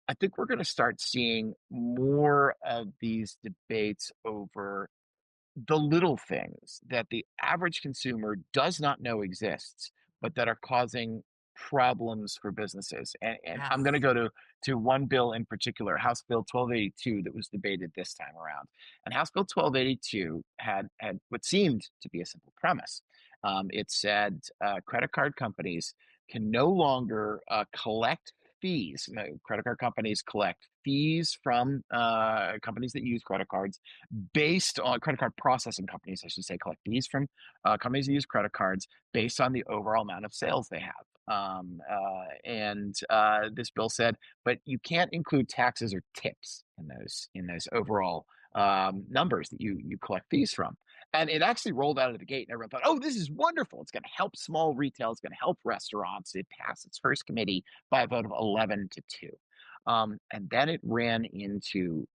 I think we're going to start seeing more of these debates over the little things that the average consumer does not know exists, but that are causing problems for businesses. And I'm going to Yes. go to one bill in particular, House Bill 1282, that was debated this time around. And House Bill 1282 had what seemed to be a simple premise. It said credit card companies can no longer collect fees. Credit card companies collect fees from companies that use credit cards based on credit card processing companies, I should say, collect fees from companies that use credit cards based on the overall amount of sales they have. And This bill said, but you can't include taxes or tips in those overall numbers that you collect fees from. And it actually rolled out of the gate, and everyone thought, "Oh, this is wonderful! It's going to help small retail. It's going to help restaurants." It passed its first committee by a vote of 11-2, and then it ran into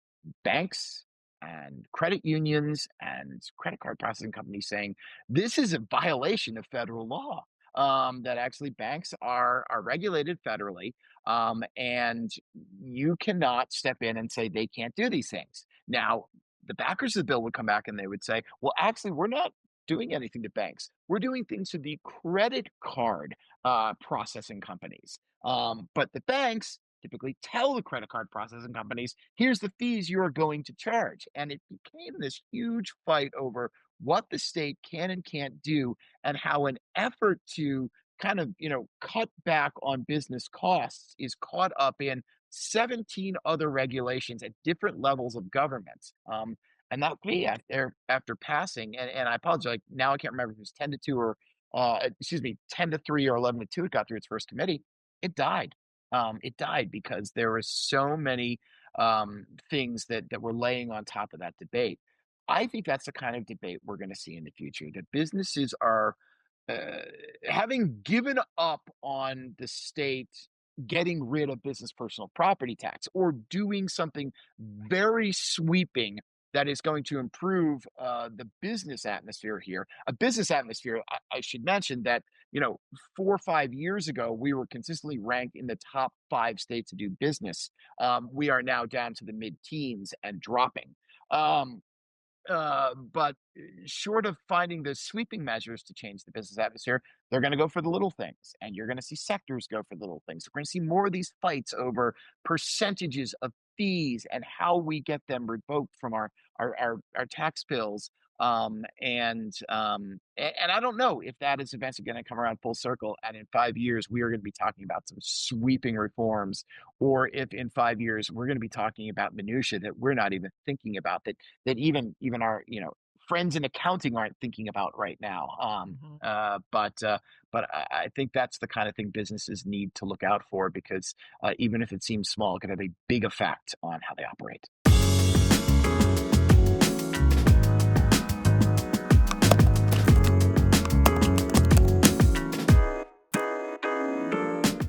banks and credit unions and credit card processing companies saying this is a violation of federal law. That actually banks are regulated federally, and you cannot step in and say they can't do these things. Now, the backers of the bill would come back and they would say, "Well, actually, we're not doing anything to banks. We're doing things to the credit card processing companies. But the banks typically tell the credit card processing companies, here's the fees you're going to charge." And it became this huge fight over what the state can and can't do, and how an effort to kind of, cut back on business costs is caught up in 17 other regulations at different levels of government. And that me after passing, and I apologize, like, now I can't remember if it was 10-2 or excuse me, 10-3 or 11-2, it got through its first committee. It died. It died because there were so many things that were laying on top of that debate. I think that's the kind of debate we're going to see in the future. That businesses are uh, having given up on the state getting rid of business personal property tax, or doing something very sweeping that is going to improve the business atmosphere here. A business atmosphere, I should mention that, 4 or 5 years ago, we were consistently ranked in the top 5 states to do business. We are now down to the mid teens and dropping. Um, but Short of finding those sweeping measures to change the business atmosphere, they're going to go for the little things, and you're going to see sectors go for the little things. We're going to see more of these fights over percentages of fees and how we get them revoked from our tax bills. And I don't know if that is eventually going to come around full circle, and in 5 years we are going to be talking about some sweeping reforms, or if in 5 years we're going to be talking about minutia that we're not even thinking about, that even our friends in accounting aren't thinking about right now. Mhm. But I think that's the kind of thing businesses need to look out for, because even if it seems small, it can have a big effect on how they operate.